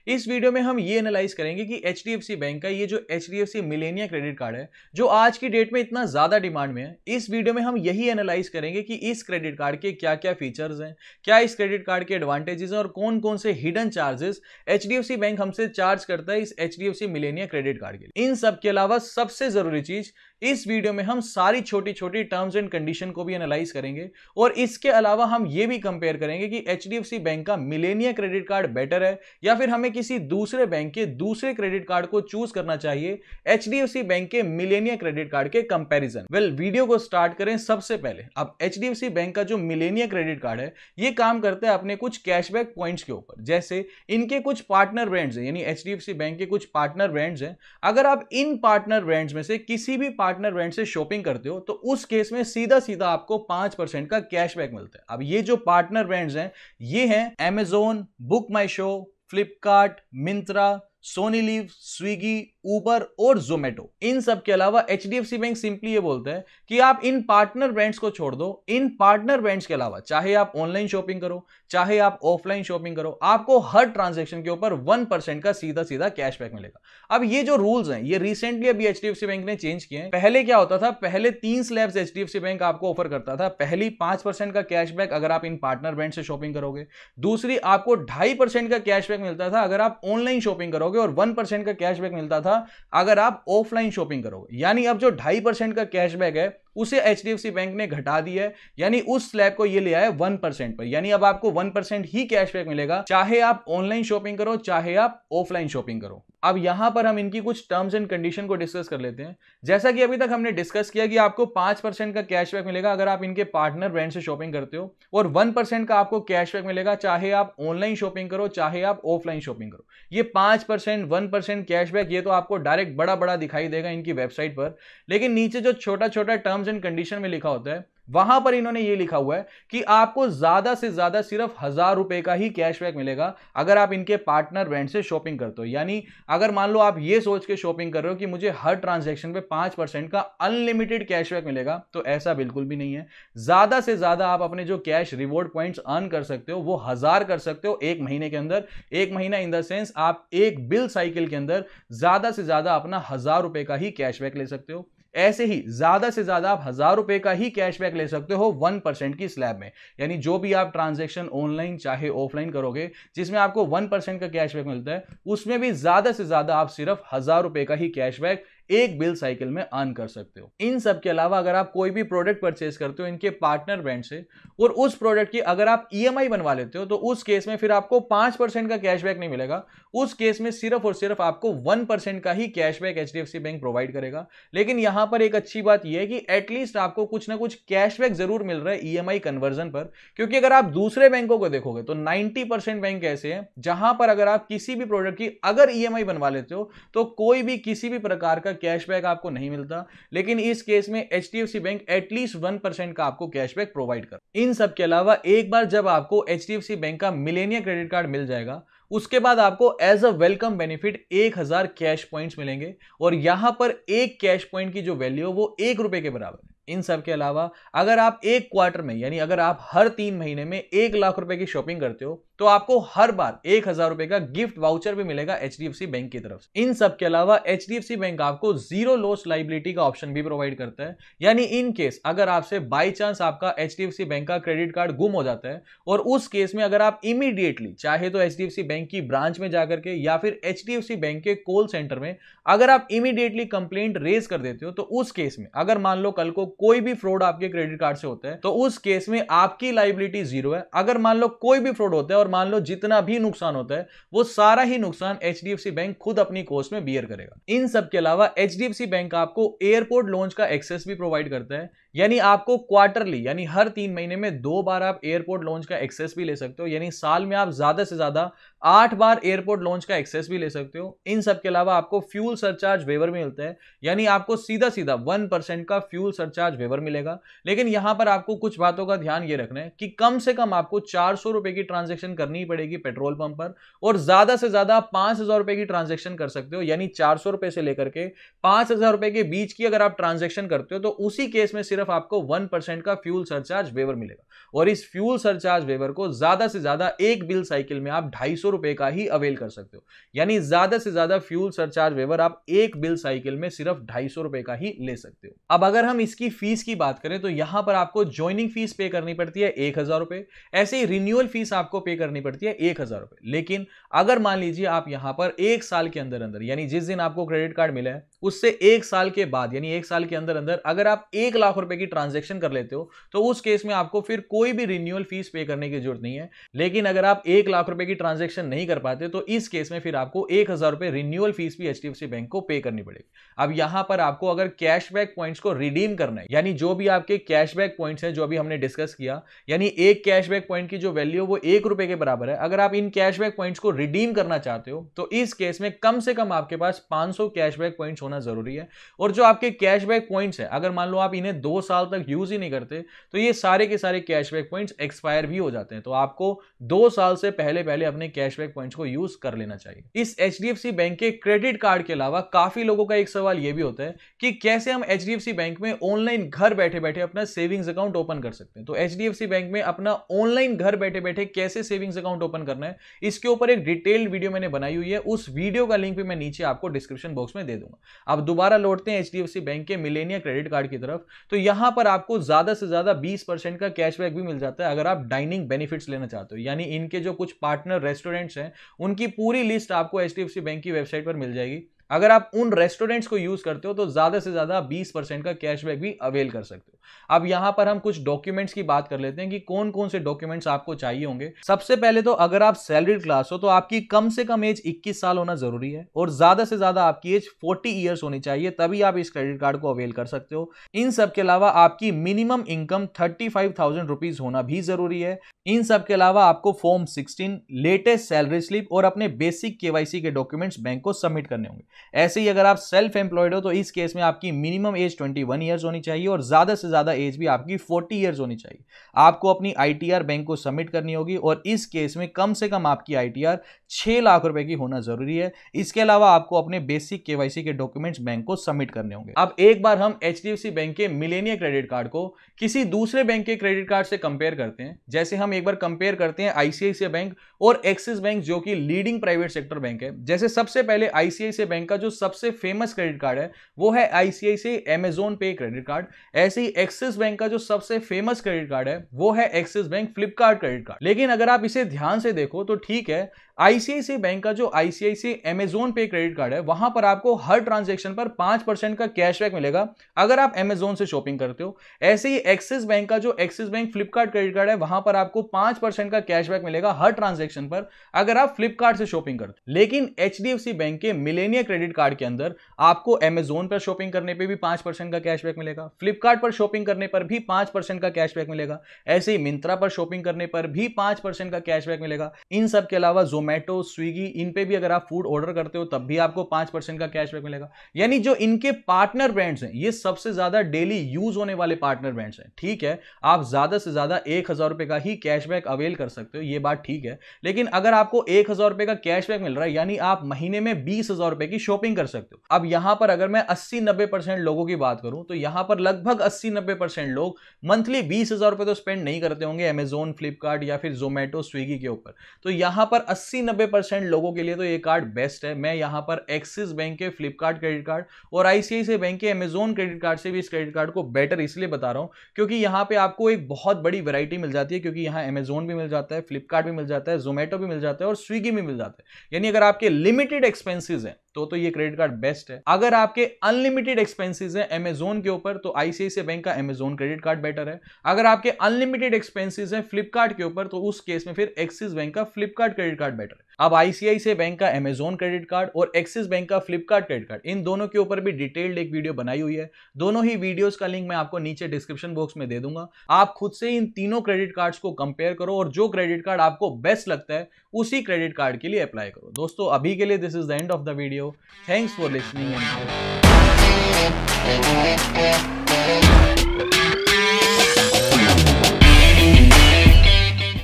इस वीडियो में हम ये एनालाइज करेंगे कि एचडीएफसी बैंक का ये जो एचडीएफसी मिलेनिया क्रेडिट कार्ड है जो आज की डेट में इतना ज्यादा डिमांड में है, इस वीडियो में हम यही एनालाइज करेंगे कि इस क्रेडिट कार्ड के क्या क्या फीचर्स हैं, क्या इस क्रेडिट कार्ड के एडवांटेजेस हैं और कौन कौन से हिडन चार्जेस एचडीएफसी बैंक हमसे चार्ज करता है इस एचडीएफसी मिलेनिया क्रेडिट कार्ड के लिए। इन सब के अलावा सबसे जरूरी चीज, इस वीडियो में हम सारी छोटी छोटी टर्म्स एंड कंडीशन को भी एनालाइज करेंगे और इसके अलावा हम ये भी कंपेयर करेंगे कि एचडीएफसी बैंक का मिलेनिया क्रेडिट कार्ड बेटर है या फिर हमें किसी दूसरे बैंक के दूसरे क्रेडिट कार्ड को चूज करना चाहिए एचडीएफसी बैंक के मिलेनिया क्रेडिट कार्ड के कंपैरिजन। वीडियो को स्टार्ट करें सबसे पहले। अब एचडीएफसी बैंक का जो मिलेनिया क्रेडिट कार्ड है ये काम करता है अपने कुछ कैशबैक पॉइंट्स के ऊपर। जैसे इनके कुछ पार्टनर ब्रांड्स हैं, यानी एचडीएफसी बैंक के कुछ पार्टनर ब्रांड्स हैं, अगर आप इन पार्टनर ब्रांड्स में से किसी भी पार्टनर ब्रांड से शॉपिंग करते हो तो उस केस में सीधा सीधा आपको 5% का कैशबैक मिलता है। अब ये जो पार्टनर ब्रांड्स हैं ये हैं Amazon, book my show, Flipkart, Myntra, Sony LIV, Swiggy, Uber और जोमेटो। इन सब के अलावा एचडीएफसी बैंक सिंपली ये बोलता है कि आप इन पार्टनर ब्रांड्स को छोड़ दो, इन पार्टनर ब्रांड्स के अलावा चाहे आप ऑनलाइन शॉपिंग करो चाहे आप ऑफलाइन शॉपिंग करो, आपको हर ट्रांजैक्शन के ऊपर 1% का सीधा सीधा कैशबैक मिलेगा। अब ये जो रूल्स हैं ये रिसेंटली अभी एचडीएफसी बैंक ने चेंज किए हैं। पहले क्या होता था, पहले 3 स्लैब्स एचडीएफसी बैंक आपको ऑफर करता था। पहली 5% का कैशबैक अगर आप इन पार्टनर ब्रांड से शॉपिंग करोगे, दूसरी आपको 2.5% का कैशबैक मिलता था अगर आप ऑनलाइन शॉपिंग करोगे और 1% का कैशबैक मिलता था अगर आप ऑफलाइन शॉपिंग करोगे। यानी अब जो 2.5% का कैशबैक है उसे एचडीएफसी बैंक ने घटा दिया है, यानी उस स्लैब को ये ले आया 1% पर। यानी अब आपको 1% ही कैशबैक मिलेगा चाहे आप ऑनलाइन शॉपिंग करो चाहे आप ऑफलाइन शॉपिंग करो। अब यहां पर हम इनकी कुछ टर्म्स एंड कंडीशन को डिस्कस कर लेते हैं। जैसा कि अभी तक हमने डिस्कस किया कि आपको 5% का कैशबैक मिलेगा अगर आप इनके पार्टनर ब्रांड से शॉपिंग करते हो और 1% का आपको कैशबैक मिलेगा चाहे आप ऑनलाइन शॉपिंग करो चाहे आप ऑफलाइन शॉपिंग करो। ये 5% 1% कैशबैक ये तो आपको डायरेक्ट बड़ा बड़ा दिखाई देगा इनकी वेबसाइट पर, लेकिन नीचे जो छोटा छोटा टर्म्स एंड कंडीशन में लिखा होता है वहां पर इन्होंने ये लिखा हुआ है कि आपको ज्यादा से ज्यादा सिर्फ 1000 रुपए का ही कैशबैक मिलेगा अगर आप इनके पार्टनर ब्रांड से शॉपिंग करते हो। यानी अगर मान लो आप ये सोच के शॉपिंग कर रहे हो कि मुझे हर ट्रांजैक्शन पे 5% का अनलिमिटेड कैशबैक मिलेगा, तो ऐसा बिल्कुल भी नहीं है। ज्यादा से ज्यादा आप अपने जो कैश रिवॉर्ड पॉइंट्स अर्न कर सकते हो वो 1000 कर सकते हो एक महीने के अंदर। एक महीना इन द सेंस आप एक बिल साइकिल के अंदर ज्यादा से ज्यादा अपना 1000 रुपए का ही कैशबैक ले सकते हो। ऐसे ही ज्यादा से ज्यादा आप 1000 रुपए का ही कैशबैक ले सकते हो 1% की स्लैब में। यानी जो भी आप ट्रांजैक्शन ऑनलाइन चाहे ऑफलाइन करोगे जिसमें आपको 1% का कैशबैक मिलता है उसमें भी ज्यादा से ज्यादा आप सिर्फ 1000 रुपए का ही कैशबैक एक बिल साइकिल में अर्न कर सकते हो। इन सब के अलावा अगर आप कोई भी प्रोडक्ट परचेज करते हो इनके पार्टनर ब्रांड से और उस प्रोडक्ट की अगर आप ईएमआई बनवा लेते हो तो उस केस में फिर आपको 5% का कैशबैक नहीं मिलेगा। उस केस में सिर्फ और सिर्फ आपको 1% का ही कैशबैक एचडीएफसी बैंक प्रोवाइड करेगा। लेकिन यहां पर एक अच्छी बात यह है कि एटलीस्ट आपको कुछ ना कुछ कैशबैक जरूर मिल रहा है ईएमआई कन्वर्जन पर, क्योंकि अगर आप दूसरे बैंकों को देखोगे तो 90% बैंक ऐसे हैं जहां पर अगर आप किसी भी प्रोडक्ट की अगर ईएमआई बनवा लेते हो तो कोई भी किसी भी प्रकार का कैशबैक आपको नहीं मिलता। लेकिन इस केस में एचडीएफसी बैंक एटलीस्ट 1% का आपको कैशबैक प्रोवाइड कर। इन सब के अलावा एक बार जब आपको एचडीएफसी बैंक का मिलेनिया क्रेडिट कार्ड मिल जाएगा उसके बाद आपको as a welcome benefit 1000 cash points मिलेंगे और यहां पर एक कैश पॉइंट की जो वैल्यू है वो 1 रुपए के बराबर है। इन सब के अलावा अगर आप एक क्वार्टर में यानी अगर आप हर 3 महीने में 1 लाख रुपए की शॉपिंग करते हो तो आपको हर बार 1000 रुपए का गिफ्ट वाउचर भी मिलेगा एचडीएफसी बैंक की तरफ से। इन सब के अलावा एचडीएफसी बैंक आपको जीरो लॉस लायबिलिटी का ऑप्शन भी प्रोवाइड करता है। यानी इन केस अगर आपसे बाय चांस आपका एचडीएफसी बैंक का क्रेडिट कार्ड गुम हो जाता है और उस केस में अगर आप इमीडिएटली चाहे तो एचडीएफसी बैंक की ब्रांच में जाकर के या फिर एचडीएफसी बैंक के कॉल सेंटर में अगर आप इमीडिएटली कंप्लेंट रेज कर देते हो तो उस केस में अगर मान लो कल को कोई भी फ्रॉड आपके क्रेडिट कार्ड से होता है तो उस केस में आपकी लायबिलिटी जीरो है। अगर मान लो कोई भी फ्रॉड होता है और मान लो जितना भी नुकसान होता है वो सारा ही नुकसान एचडीएफसी बैंक खुद अपनी कॉस्ट में बियर करेगा। इन सब के अलावा एचडीएफसी बैंक आपको एयरपोर्ट लॉन्च का एक्सेस भी प्रोवाइड करता है। यानी आपको क्वार्टरली यानी हर 3 महीने में 2 बार आप एयरपोर्ट लॉन्च का एक्सेस भी ले सकते हो। यानी साल में आप ज्यादा से ज्यादा 8 बार एयरपोर्ट लॉन्च का एक्सेस भी ले सकते हो। इन सब के अलावा आपको फ्यूल सरचार्ज वेवर भी मिलता है। यानी आपको सीधा सीधा 1% का फ्यूल सरचार्ज वेवर मिलेगा। लेकिन यहां पर आपको कुछ बातों का ध्यान ये रखना है कि कम से कम आपको 400 रुपए की ट्रांजेक्शन करनी पड़ेगी पेट्रोल पंप पर और ज्यादा से ज्यादा 5000 रुपए की ट्रांजेक्शन कर सकते हो। यानी 400 रुपए से लेकर के 5000 रुपए के बीच की अगर आप ट्रांजेक्शन करते हो तो उसी केस में सिर्फ सिर्फ आपको 1% का फ्यूल सरचार्ज वेवर मिलेगा और इस फ्यूल सरचार्ज वेवर को ज्यादा से ज्यादा एक बिल साइकिल में आप 250 रुपए का ही अवेल कर सकते हो। यानी ज्यादा से ज्यादा फ्यूल सरचार्ज वेवर आप एक बिल साइकिल में सिर्फ 250 रुपए का ही ले सकते हो। अब अगर हम इसकी फीस की बात करें तो यहां पर आपको ज्वाइनिंग फीस पे करनी पड़ती है 1000 रुपए, ऐसे ही रिन्यूअल फीस आपको पे करनी पड़ती है 1000 रुपए। लेकिन अगर मान लीजिए आप यहां पर एक साल के अंदर अंदर यानी जिस दिन आपको क्रेडिट कार्ड मिला है उससे एक साल के बाद यानी एक साल के अंदर अंदर अगर आप 1 लाख रुपए की ट्रांजैक्शन कर लेते हो तो उस केस में आपको फिर कोई भी रिन्यूअल फीस पे करने की जरूरत नहीं है। लेकिन अगर आप 1 लाख रुपए की ट्रांजैक्शन नहीं कर पाते तो इस केस में फिर आपको 1000 रुपए रिन्यूअल फीस भी एचडीएफसी बैंक को पे करनी पड़ेगी। अब यहां पर आपको अगर कैशबैक पॉइंट्स को रिडीम करना है यानी जो भी आपके कैशबैक पॉइंट्स हैं जो अभी हमने डिस्कस किया, यानी एक कैशबैक पॉइंट की जो वैल्यू वो 1 रुपए के बराबर है, अगर आप इन कैशबैक पॉइंट्स को रिडीम करना चाहते हो तो इस केस में कम से कम आपके पास 500 कैशबैक पॉइंट्स होना जरूरी है। और जो आपके कैशबैक पॉइंट्स है अगर मान लो आप इन्हें 2 साल तक यूज ही नहीं करते तो ये सारे के सारे कैशबैक पॉइंट्स एक्सपायर भी हो जाते हैं। तो आपको 2 साल से पहले पहले अपने कैशबैक पॉइंट्स को यूज कर लेना चाहिए। इस एचडीएफसी बैंक के क्रेडिट कार्ड के अलावा काफी लोगों का एक सवाल यह भी होता है कि कैसे हम एचडीएफसी बैंक में ऑनलाइन घर बैठे बैठे अपना सेविंग्स अकाउंट ओपन कर सकते हैं। तो एचडीएफसी बैंक में अपना ऑनलाइन घर बैठे बैठे कैसे सेविंग्स अकाउंट ओपन करना है इसके ऊपर एक डिटेल्ड वीडियो मैंने बनाई हुई है, उस वीडियो का लिंक भी मैं नीचे आपको डिस्क्रिप्शन बॉक्स में दे दूंगा। अब दोबारा लौटते हैं एचडीएफसी बैंक के मिलेनिया क्रेडिट कार्ड की तरफ। तो यहां पर आपको ज्यादा से ज्यादा 20% का कैशबैक भी मिल जाता है अगर आप डाइनिंग बेनिफिट्स लेना चाहते हो। यानी इनके जो कुछ पार्टनर रेस्टोरेंट्स हैं उनकी पूरी लिस्ट आपको एचडीएफसी बैंक की वेबसाइट पर मिल जाएगी। अगर आप उन रेस्टोरेंट्स को यूज करते हो तो ज्यादा से ज्यादा 20% का कैशबैक भी अवेल कर सकते हो। अब यहां पर हम कुछ डॉक्यूमेंट्स की बात कर लेते हैं कि कौन कौन से डॉक्यूमेंट्स आपको चाहिए होंगे। सबसे पहले तो अगर आप सैलरीड क्लास हो तो आपकी कम से कम एज 21 साल होना जरूरी है और ज्यादा से ज्यादा आपकी एज 40 ईयर्स होनी चाहिए, तभी आप इस क्रेडिट कार्ड को अवेल कर सकते हो। इन सब के अलावा आपकी मिनिमम इनकम 35,000 रुपीज होना भी जरूरी है। इन सब के अलावा आपको फॉर्म 16, लेटेस्ट सैलरी स्लिप और अपने बेसिक केवाईसी के डॉक्यूमेंट्स बैंक को सबमिट करने होंगे। ऐसे ही अगर आप सेल्फ एम्प्लॉयड हो तो इस केस में आपकी मिनिमम एज 21 ईयर्स होनी चाहिए और ज्यादा से ज्यादा एज भी आपकी 40 ईयर्स होनी चाहिए। आपको अपनी आईटीआर बैंक को सबमिट करनी होगी और इस केस में कम से कम आपकी आईटीआर 6 लाख रुपए की होना जरूरी है। इसके अलावा आपको अपने बेसिक केवाईसी के डॉक्यूमेंट्स बैंक को सबमिट करने होंगे। अब एक बार हम एचडीएफसी बैंक के मिलेनिया क्रेडिट कार्ड को किसी दूसरे बैंक के क्रेडिट कार्ड से कंपेयर करते हैं। जैसे हम एक बार कंपेयर करते हैं आईसीआईसीआई बैंक और एक्सिस बैंक जो कि लीडिंग प्राइवेट सेक्टर बैंक है। जैसे सबसे पहले आईसीआईसीआई बैंक का जो सबसे फेमस क्रेडिट कार्ड है वो है आईसीआईसीआई अमेज़न पे क्रेडिट कार्ड। ऐसे ही एक्सिस बैंक का जो सबसे फेमस क्रेडिट कार्ड है वो है axis bank Flipkart credit card. लेकिन अगर आप इसे ध्यान से देखो तो ठीक है, आईसीआईसीआई बैंक का जो आईसीआईसीआई अमेज़न पे क्रेडिट कार्ड है वहां पर आपको हर ट्रांजैक्शन पर 5% का कैशबैक मिलेगा अगर आप अमेज़न से शॉपिंग करते हो। ऐसे ही एक्सिस बैंक का जो axis bank Flipkart credit card है वहां पर आपको 5% का कैशबैक मिलेगा हर ट्रांजैक्शन पर अगर आप फ्लिपकार्ट से शॉपिंग करते हो। लेकिन एचडीएफसी बैंक के मिलेनिया क्रेडिट कार्ड के अंदर आपको अमेज़न पर शॉपिंग करने पर भी 5% का कैशबैक मिलेगा, फ्लिपकार्ट पर शॉपिंग करने पर भी 5% का कैशबैक मिलेगा, ऐसे ही मिंत्रा पर शॉपिंग करने पर भी 5% का कैशबैक मिलेगा। इन सब के अलावा जोमेटो, स्विगी, इन पे भी अगर आप फूड ऑर्डर करते हो तब भी आपको 5% का कैशबैक मिलेगा। यानी जो इनके पार्टनर ब्रांड्स हैं ये सबसे ज्यादा डेली यूज होने वाले पार्टनर ब्रांड्स हैं। ठीक है, आप ज्यादा से ज्यादा 1000 रुपए का ही कैशबैक अवेल कर सकते हो, ये बात ठीक है। लेकिन अगर आपको 1000 रुपए का कैशबैक मिल रहा है यानी आप महीने में 20,000 रुपए की शॉपिंग कर सकते हो। अब यहां पर अगर मैं 80-90% लोगों की बात करूं तो यहां पर लगभग 80-90% लोग मंथली 20,000 रुपए तो स्पेंड नहीं करते होंगे अमेज़न, फ्लिपकार्ट या फिर जोमेटो, स्विगी के ऊपर। तो यहां पर 80-90% लोगों के लिए तो ये कार्ड बेस्ट है। मैं यहां पर एक्सिस बैंक के फ्लिपकार्ट क्रेडिट कार्ड और आईसीआईसीआई बैंक के अमेज़न क्रेडिट कार्ड से भी इस क्रेडिट कार्ड को बेटर इसलिए बता रहा हूं क्योंकि यहां पे आपको एक बहुत बड़ी वैरायटी मिल जाती है, क्योंकि यहां अमेज़न भी मिल जाता है, फ्लिपकार्ट भी मिल जाता है, जोमेटो भी मिल जाता है और स्विगी भी मिल जाता है। यानी अगर आपके लिमिटेड एक्सपेंसेस हैं तो ये क्रेडिट कार्ड बेस्ट है। अगर आपके अनलिमिटेड एक्सपेंसेस हैं अमेज़न के ऊपर तो आईसीआईसीआई बैंक का अमेज़न क्रेडिट कार्ड बेटर है। अगर आपके अनलिमिटेड एक्सपेंसेस हैं फ्लिपकार्ट के ऊपर तो उस केस में फिर एक्सिस बैंक का फ्लिपकार्ट क्रेडिट कार्ड बेटर है। अब आईसीआईसीआई बैंक का अमेज़न क्रेडिट कार्ड और एक्सिस बैंक का फ्लिपकार्ट क्रेडिट कार्ड, इन दोनों के ऊपर भी डिटेल्ड एक वीडियो बनाई हुई है। दोनों ही वीडियोस का लिंक मैं आपको नीचे डिस्क्रिप्शन बॉक्स में दे दूंगा। आप खुद से इन तीनों क्रेडिट कार्ड्स को कंपेयर करो और जो क्रेडिट कार्ड आपको बेस्ट लगता है उसी क्रेडिट कार्ड के लिए अप्लाई करो। दोस्तों अभी के लिए this is the end of the video. Thanks for listening and